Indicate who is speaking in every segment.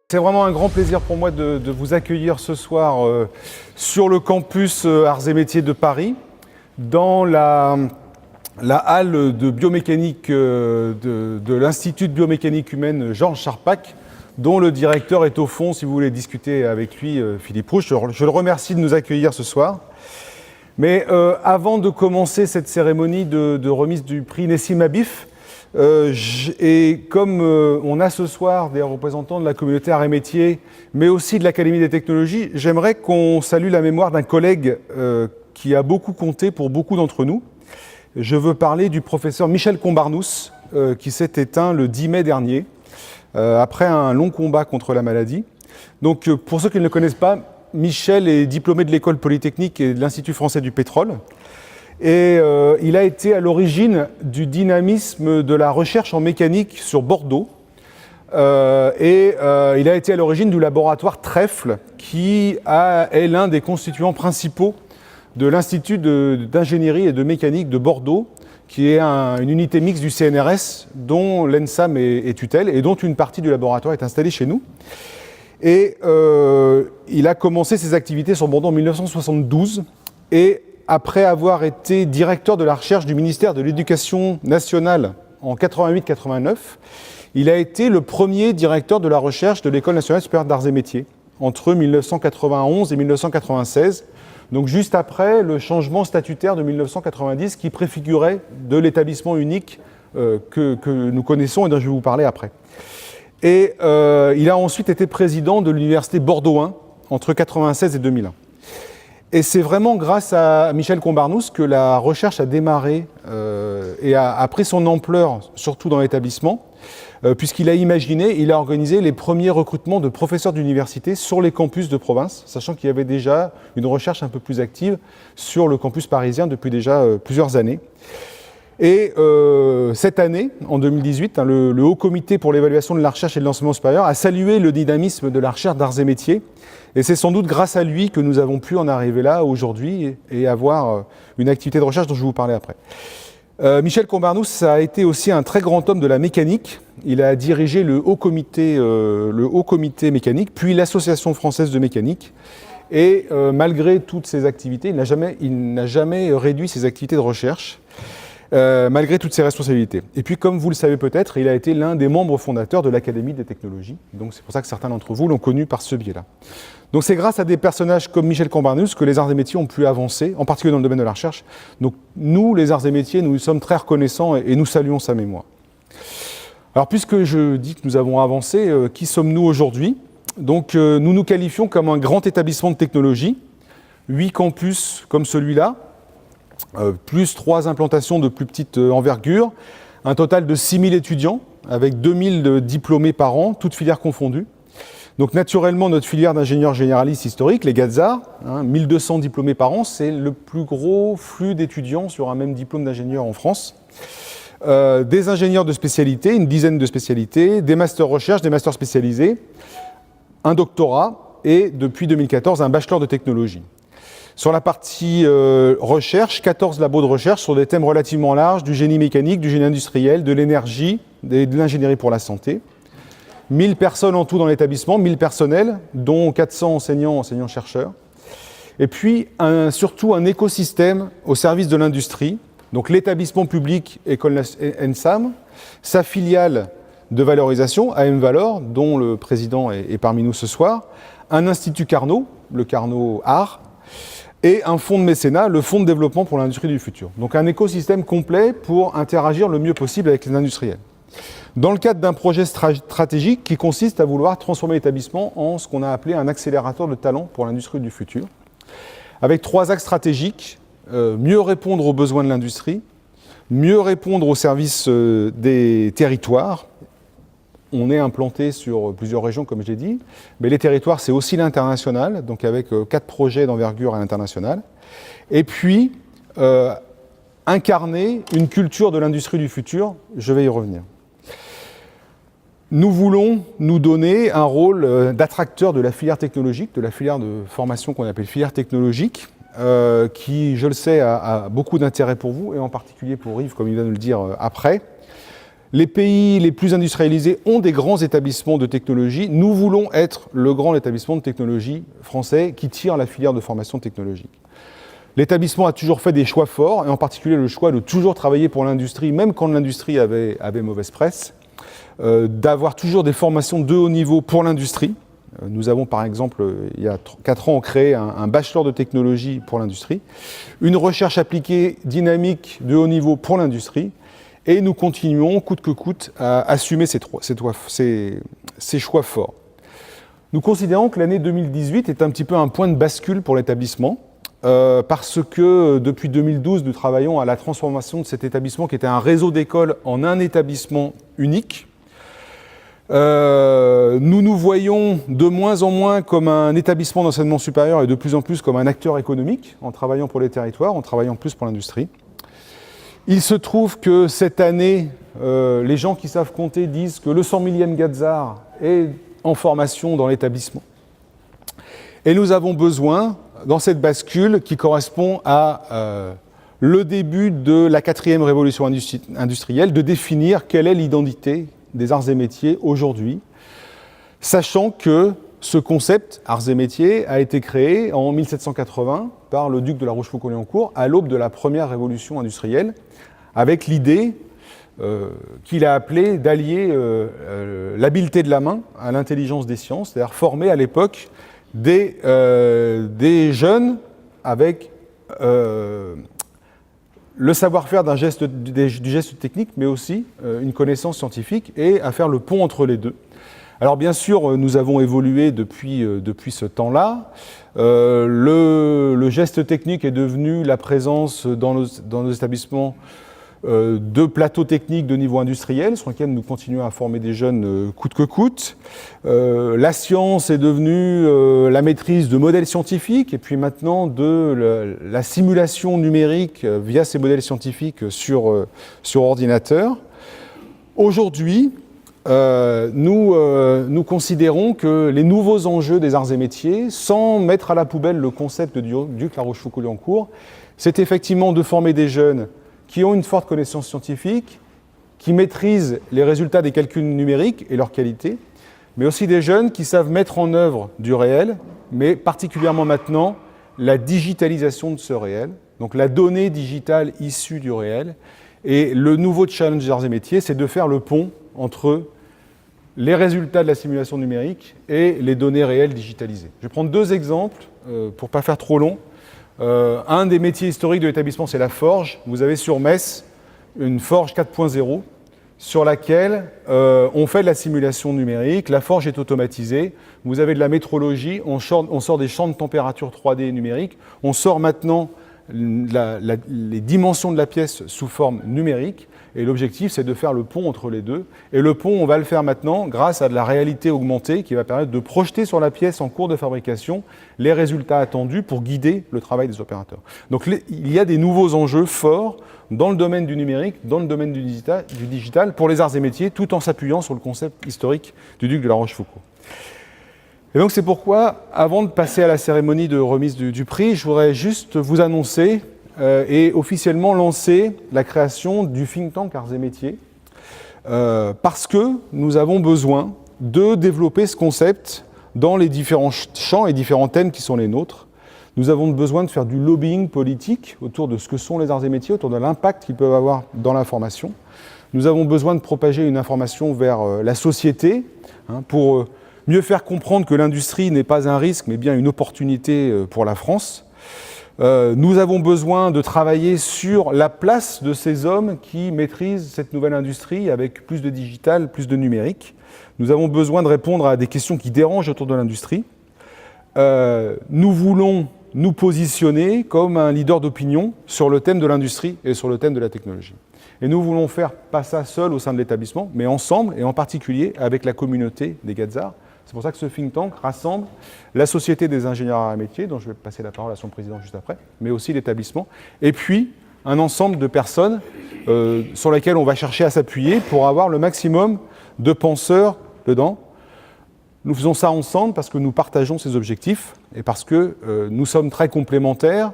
Speaker 1: C'est vraiment un grand plaisir pour moi de vous accueillir ce soir sur le campus Arts et Métiers de Paris, dans la halle de biomécanique de l'Institut de biomécanique humaine Georges Charpak, dont le directeur est au fond, si vous voulez discuter avec lui, Philippe Rouche. Je le remercie de nous accueillir ce soir. Mais avant de commencer cette cérémonie de remise du prix Nessim Habif, et comme on a ce soir des représentants de la communauté Arts et Métiers, mais aussi de l'Académie des technologies, j'aimerais qu'on salue la mémoire d'un collègue qui a beaucoup compté pour beaucoup d'entre nous. Je veux parler du professeur Michel Combarnous, qui s'est éteint le 10 mai dernier, après un long combat contre la maladie. Donc pour ceux qui ne le connaissent pas, Michel est diplômé de l'École Polytechnique et de l'Institut français du pétrole. Et il a été à l'origine du dynamisme de la recherche en mécanique sur Bordeaux. Il a été à l'origine du laboratoire Trèfle, qui est l'un des constituants principaux de l'Institut d'ingénierie et de mécanique de Bordeaux, qui est une unité mixte du CNRS, dont l'ENSAM est tutelle, et dont une partie du laboratoire est installée chez nous. Et il a commencé ses activités sur Bordeaux en 1972, et après avoir été directeur de la recherche du ministère de l'Éducation nationale en 88-89, il a été le premier directeur de la recherche de l'École nationale supérieure d'arts et métiers entre 1991 et 1996, donc juste après le changement statutaire de 1990 qui préfigurait de l'établissement unique que nous connaissons et dont je vais vous parler après. Et il a ensuite été président de l'université Bordeaux 1 entre 1996 et 2001. Et c'est vraiment grâce à Michel Combarnous que la recherche a démarré et a pris son ampleur, surtout dans l'établissement, puisqu'il a organisé les premiers recrutements de professeurs d'université sur les campus de province, sachant qu'il y avait déjà une recherche un peu plus active sur le campus parisien depuis déjà plusieurs années. Et cette année, en 2018, le Haut Comité pour l'évaluation de la recherche et de l'enseignement supérieur a salué le dynamisme de la recherche d'arts et métiers. Et c'est sans doute grâce à lui que nous avons pu en arriver là aujourd'hui et avoir une activité de recherche dont je vais vous parler après. Michel Combarnous a été aussi un très grand homme de la mécanique. Il a dirigé le Haut Comité mécanique, puis l'Association française de mécanique. Et malgré toutes ses activités, il n'a jamais réduit ses activités de recherche. Malgré toutes ses responsabilités. Et puis, comme vous le savez peut-être, il a été l'un des membres fondateurs de l'Académie des technologies. Donc c'est pour ça que certains d'entre vous l'ont connu par ce biais-là. Donc c'est grâce à des personnages comme Michel Combarnous que les arts et métiers ont pu avancer, en particulier dans le domaine de la recherche. Donc nous, les arts et métiers, nous sommes très reconnaissants et nous saluons sa mémoire. Alors puisque je dis que nous avons avancé, qui sommes-nous aujourd'hui ? Donc nous nous qualifions comme un grand établissement de technologie, 8 campus comme celui-là, plus 3 implantations de plus petite envergure, un total de 6000 étudiants, avec 2000 diplômés par an, toutes filières confondues. Donc naturellement, notre filière d'ingénieurs généralistes historiques, les GADSAR, 1200 diplômés par an, c'est le plus gros flux d'étudiants sur un même diplôme d'ingénieur en France. Des ingénieurs de spécialité, une dizaine de spécialités, des masters recherche, des masters spécialisés, un doctorat et, depuis 2014, un bachelor de technologie. Sur la partie recherche, 14 labos de recherche sur des thèmes relativement larges, du génie mécanique, du génie industriel, de l'énergie, de l'ingénierie pour la santé. 1000 personnes en tout dans l'établissement, 1000 personnels, dont 400 enseignants-chercheurs. Et puis, surtout un écosystème au service de l'industrie, donc l'établissement public École ENSAM, sa filiale de valorisation, AM Valor, dont le président est parmi nous ce soir, un institut Carnot, le Carnot Art, et un fonds de mécénat, le fonds de développement pour l'industrie du futur. Donc un écosystème complet pour interagir le mieux possible avec les industriels. Dans le cadre d'un projet stratégique qui consiste à vouloir transformer l'établissement en ce qu'on a appelé un accélérateur de talent pour l'industrie du futur, avec 3 axes stratégiques, mieux répondre aux besoins de l'industrie, mieux répondre aux services des territoires. On est implanté sur plusieurs régions, comme je l'ai dit, mais les territoires, c'est aussi l'international, donc avec 4 projets d'envergure à l'international. Et puis, incarner une culture de l'industrie du futur, je vais y revenir. Nous voulons nous donner un rôle d'attracteur de la filière technologique, de la filière de formation qu'on appelle filière technologique, qui, je le sais, a beaucoup d'intérêt pour vous, et en particulier pour Yves, comme il va nous le dire après. Les pays les plus industrialisés ont des grands établissements de technologie. Nous voulons être le grand établissement de technologie français qui tire la filière de formation technologique. L'établissement a toujours fait des choix forts, et en particulier le choix de toujours travailler pour l'industrie, même quand l'industrie avait mauvaise presse, d'avoir toujours des formations de haut niveau pour l'industrie. Nous avons par exemple, il y a 4 ans, créé un bachelor de technologie pour l'industrie, une recherche appliquée dynamique de haut niveau pour l'industrie, et nous continuons, coûte que coûte, à assumer ces choix forts. Nous considérons que l'année 2018 est un petit peu un point de bascule pour l'établissement, parce que depuis 2012, nous travaillons à la transformation de cet établissement qui était un réseau d'écoles en un établissement unique. Nous nous voyons de moins en moins comme un établissement d'enseignement supérieur et de plus en plus comme un acteur économique, en travaillant pour les territoires, en travaillant plus pour l'industrie. Il se trouve que cette année, les gens qui savent compter disent que le 100 millième Gadzar est en formation dans l'établissement. Et nous avons besoin, dans cette bascule qui correspond à le début de la 4e révolution industrielle, de définir quelle est l'identité des arts et métiers aujourd'hui, sachant que ce concept, arts et métiers, a été créé en 1780 par le duc de la Rochefoucauld-Liancourt à l'aube de la première révolution industrielle, avec l'idée qu'il a appelée d'allier l'habileté de la main à l'intelligence des sciences, c'est-à-dire former à l'époque des jeunes avec le savoir-faire du geste technique, mais aussi une connaissance scientifique, et à faire le pont entre les deux. Alors bien sûr, nous avons évolué depuis ce temps-là. Le geste technique est devenu la présence dans nos établissements de plateaux techniques de niveau industriel, sur lesquels nous continuons à former des jeunes coûte que coûte. La science est devenue la maîtrise de modèles scientifiques, et puis maintenant de la simulation numérique via ces modèles scientifiques sur ordinateur. Aujourd'hui, nous considérons que les nouveaux enjeux des arts et métiers, sans mettre à la poubelle le concept du duc La Rochefoucauld-Liancourt, c'est effectivement de former des jeunes qui ont une forte connaissance scientifique, qui maîtrisent les résultats des calculs numériques et leur qualité, mais aussi des jeunes qui savent mettre en œuvre du réel, mais particulièrement maintenant la digitalisation de ce réel, donc la donnée digitale issue du réel. Et le nouveau challenge des arts et métiers, c'est de faire le pont entre les résultats de la simulation numérique et les données réelles digitalisées. Je vais prendre 2 exemples pour ne pas faire trop long. Un des métiers historiques de l'établissement, c'est la forge. Vous avez sur Metz une forge 4.0 sur laquelle on fait de la simulation numérique. La forge est automatisée. Vous avez de la métrologie. On sort des champs de température 3D numériques. On sort maintenant les dimensions de la pièce sous forme numérique. Et l'objectif, c'est de faire le pont entre les deux. Et le pont, on va le faire maintenant grâce à de la réalité augmentée qui va permettre de projeter sur la pièce en cours de fabrication les résultats attendus pour guider le travail des opérateurs. Donc il y a des nouveaux enjeux forts dans le domaine du numérique, dans le domaine du digital pour les arts et métiers, tout en s'appuyant sur le concept historique du duc de la Rochefoucauld. Et donc c'est pourquoi, avant de passer à la cérémonie de remise du prix, je voudrais juste vous annoncer et officiellement lancer la création du think tank Arts et Métiers, parce que nous avons besoin de développer ce concept dans les différents champs et différents thèmes qui sont les nôtres. Nous avons besoin de faire du lobbying politique autour de ce que sont les arts et métiers, autour de l'impact qu'ils peuvent avoir dans la formation. Nous avons besoin de propager une information vers la société, pour mieux faire comprendre que l'industrie n'est pas un risque, mais bien une opportunité pour la France. Nous avons besoin de travailler sur la place de ces hommes qui maîtrisent cette nouvelle industrie avec plus de digital, plus de numérique. Nous avons besoin de répondre à des questions qui dérangent autour de l'industrie. Nous voulons nous positionner comme un leader d'opinion sur le thème de l'industrie et sur le thème de la technologie. Et nous voulons faire pas ça seul au sein de l'établissement, mais ensemble et en particulier avec la communauté des Gadzar. C'est pour ça que ce think tank rassemble la Société des ingénieurs arts et métiers, dont je vais passer la parole à son président juste après, mais aussi l'établissement, et puis un ensemble de personnes sur lesquelles on va chercher à s'appuyer pour avoir le maximum de penseurs dedans. Nous faisons ça ensemble parce que nous partageons ces objectifs et parce que nous sommes très complémentaires,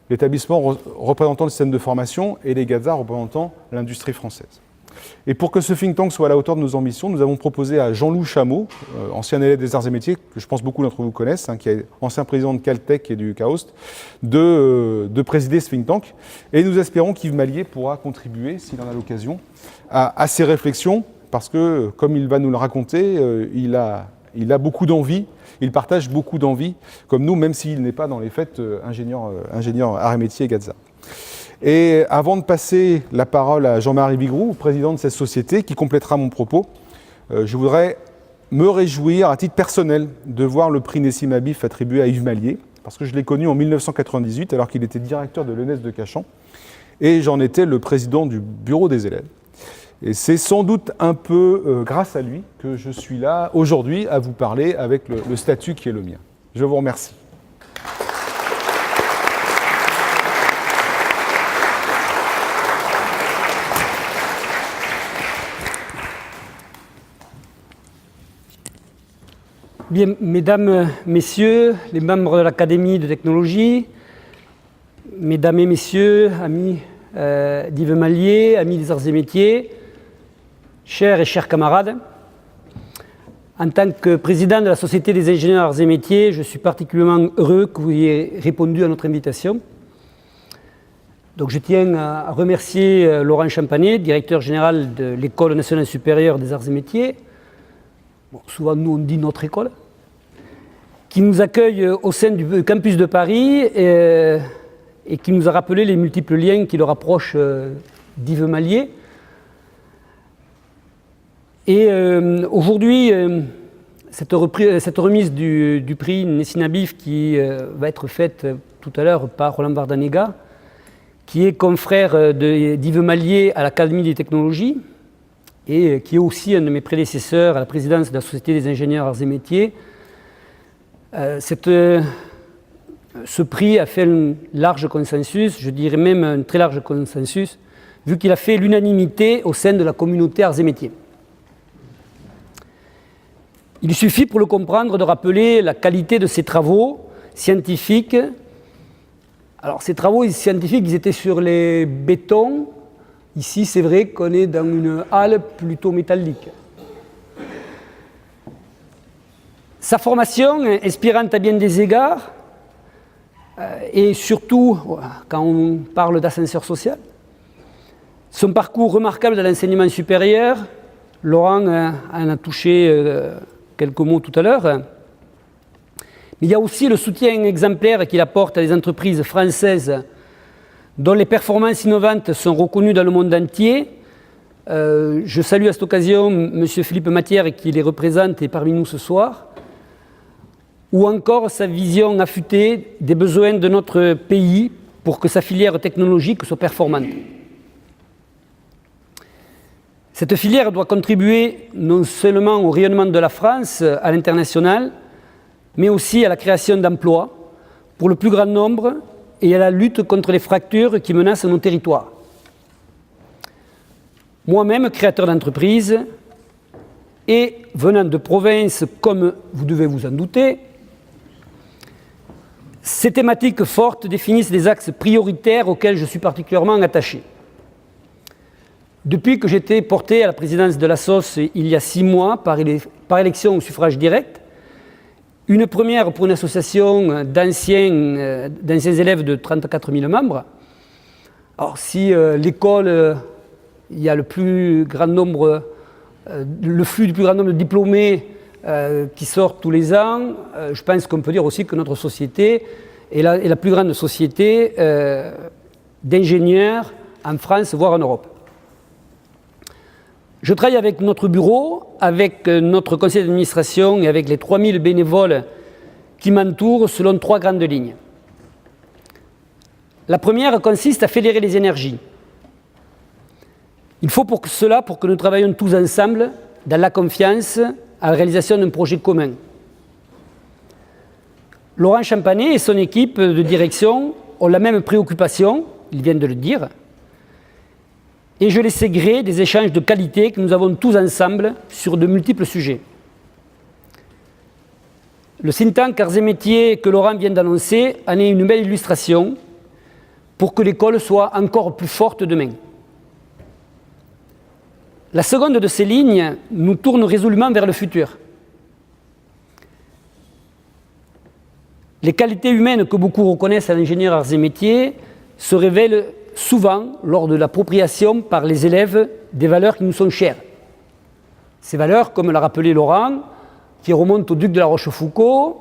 Speaker 1: l'établissement représentant le système de formation et les Gadzar représentant l'industrie française. Et pour que ce think tank soit à la hauteur de nos ambitions, nous avons proposé à Jean-Loup Chameau, ancien élève des arts et métiers, que je pense beaucoup d'entre vous connaissent, qui est ancien président de Caltech et du CAOST, de présider ce think tank. Et nous espérons qu'Yves Mallier pourra contribuer, s'il en a l'occasion, à ces réflexions, parce que, comme il va nous le raconter, il a beaucoup d'envie, il partage beaucoup d'envie, comme nous, même s'il n'est pas dans les faits ingénieur arts et métiers Gazza. Et avant de passer la parole à Jean-Marie Bigrou, président de cette société, qui complétera mon propos, je voudrais me réjouir, à titre personnel, de voir le prix Nessim Habif attribué à Yves Mallier, parce que je l'ai connu en 1998, alors qu'il était directeur de l'ENS de Cachan, et j'en étais le président du bureau des élèves. Et c'est sans doute un peu grâce à lui que je suis là aujourd'hui à vous parler avec le statut qui est le mien. Je vous remercie.
Speaker 2: Bien, mesdames, messieurs, les membres de l'Académie de technologie, mesdames et messieurs, amis d'Yves Mallier, amis des arts et métiers, chers et chers camarades, en tant que président de la Société des ingénieurs arts et métiers, je suis particulièrement heureux que vous ayez répondu à notre invitation. Donc, je tiens à remercier Laurent Champanet, directeur général de l'École nationale supérieure des arts et métiers. Bon, souvent, nous, on dit notre école, qui nous accueille au sein du campus de Paris et qui nous a rappelé les multiples liens qui le rapprochent d'Yves Mallier. Et aujourd'hui, cette remise du prix Nessim Habif qui va être faite tout à l'heure par Roland Vardanega, qui est confrère d'Yves Mallier à l'Académie des technologies, et qui est aussi un de mes prédécesseurs à la présidence de la Société des ingénieurs arts et métiers. Ce prix a fait un large consensus, je dirais même un très large consensus, vu qu'il a fait l'unanimité au sein de la communauté arts et métiers. Il suffit pour le comprendre de rappeler la qualité de ces travaux scientifiques. Alors ces travaux scientifiques, ils étaient sur les bétons. Ici, c'est vrai qu'on est dans une halle plutôt métallique. Sa formation, inspirante à bien des égards, et surtout quand on parle d'ascenseur social, son parcours remarquable de l'enseignement supérieur, Laurent en a touché quelques mots tout à l'heure, mais il y a aussi le soutien exemplaire qu'il apporte à des entreprises françaises dont les performances innovantes sont reconnues dans le monde entier. Je salue à cette occasion M. Philippe Matière qui les représente et est parmi nous ce soir, ou encore sa vision affûtée des besoins de notre pays pour que sa filière technologique soit performante. Cette filière doit contribuer non seulement au rayonnement de la France à l'international, mais aussi à la création d'emplois pour le plus grand nombre et à la lutte contre les fractures qui menacent nos territoires. Moi-même, créateur d'entreprise, et venant de province, comme vous devez vous en douter, ces thématiques fortes définissent des axes prioritaires auxquels je suis particulièrement attaché. Depuis que j'ai été porté à la présidence de la SOS il y a 6 mois par élection au suffrage direct, une première pour une association d'anciens élèves de 34 000 membres. Alors si l'école, il y a le flux du plus grand nombre de diplômés qui sortent tous les ans, je pense qu'on peut dire aussi que notre société est la plus grande société d'ingénieurs en France, voire en Europe. Je travaille avec notre bureau, avec notre conseil d'administration et avec les 3000 bénévoles qui m'entourent selon 3 grandes lignes. La première consiste à fédérer les énergies. Il faut pour que nous travaillions tous ensemble, dans la confiance, à la réalisation d'un projet commun. Laurent Champanet et son équipe de direction ont la même préoccupation, ils viennent de le dire, et je les sais gré des échanges de qualité que nous avons tous ensemble sur de multiples sujets. Le think tank Arts et Métiers que Laurent vient d'annoncer en est une belle illustration pour que l'école soit encore plus forte demain. La seconde de ces lignes nous tourne résolument vers le futur. Les qualités humaines que beaucoup reconnaissent à l'ingénieur arts et métiers se révèlent souvent lors de l'appropriation par les élèves des valeurs qui nous sont chères. Ces valeurs, comme l'a rappelé Laurent, qui remontent au duc de la Rochefoucauld,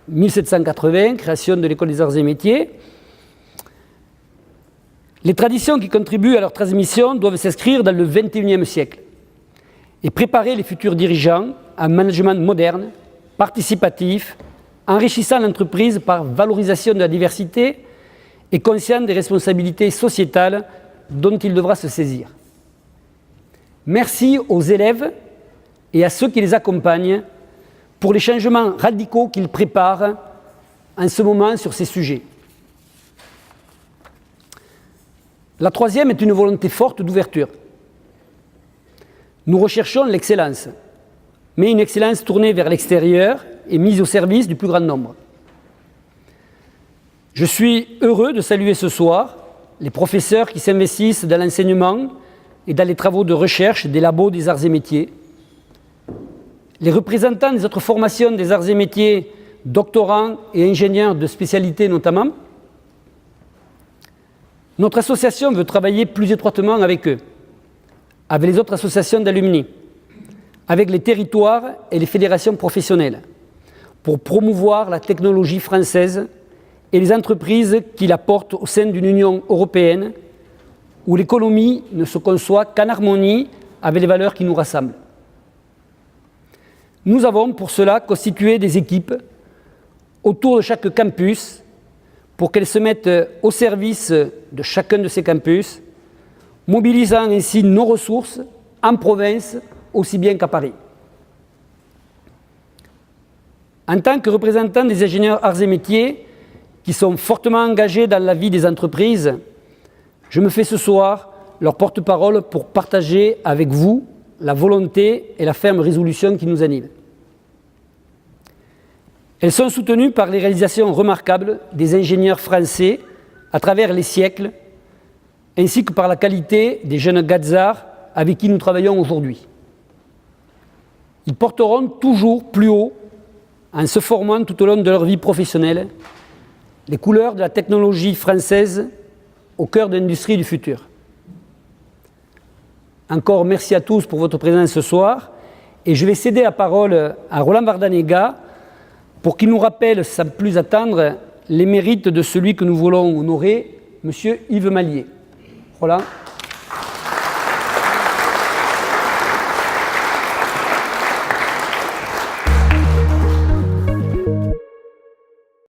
Speaker 2: 1780, création de l'école des arts et métiers. Les traditions qui contribuent à leur transmission doivent s'inscrire dans le XXIe siècle et préparer les futurs dirigeants à un management moderne, participatif, enrichissant l'entreprise par valorisation de la diversité et conscient des responsabilités sociétales dont il devra se saisir. Merci aux élèves et à ceux qui les accompagnent pour les changements radicaux qu'ils préparent en ce moment sur ces sujets. La troisième est une volonté forte d'ouverture. Nous recherchons l'excellence, mais une excellence tournée vers l'extérieur et mise au service du plus grand nombre. Je suis heureux de saluer ce soir les professeurs qui s'investissent dans l'enseignement et dans les travaux de recherche des labos des arts et métiers, les représentants des autres formations des arts et métiers, doctorants et ingénieurs de spécialité notamment. Notre association veut travailler plus étroitement avec eux, avec les autres associations d'alumni, avec les territoires et les fédérations professionnelles, pour promouvoir la technologie française et les entreprises qui la portent au sein d'une Union européenne où l'économie ne se conçoit qu'en harmonie avec les valeurs qui nous rassemblent. Nous avons pour cela constitué des équipes autour de chaque campus pour qu'elles se mettent au service de chacun de ces campus, mobilisant ainsi nos ressources en province aussi bien qu'à Paris. En tant que représentant des ingénieurs arts et métiers qui sont fortement engagés dans la vie des entreprises, je me fais ce soir leur porte-parole pour partager avec vous la volonté et la ferme résolution qui nous animent. Elles sont soutenues par les réalisations remarquables des ingénieurs français à travers les siècles, ainsi que par la qualité des jeunes Gazards avec qui nous travaillons aujourd'hui. Ils porteront toujours plus haut, en se formant tout au long de leur vie professionnelle, les couleurs de la technologie française au cœur de l'industrie du futur. Encore merci à tous pour votre présence ce soir, et je vais céder la parole à Roland Vardanega pour qu'il nous rappelle, sans plus attendre, les mérites de celui que nous voulons honorer, M. Yves Mallier. Roland.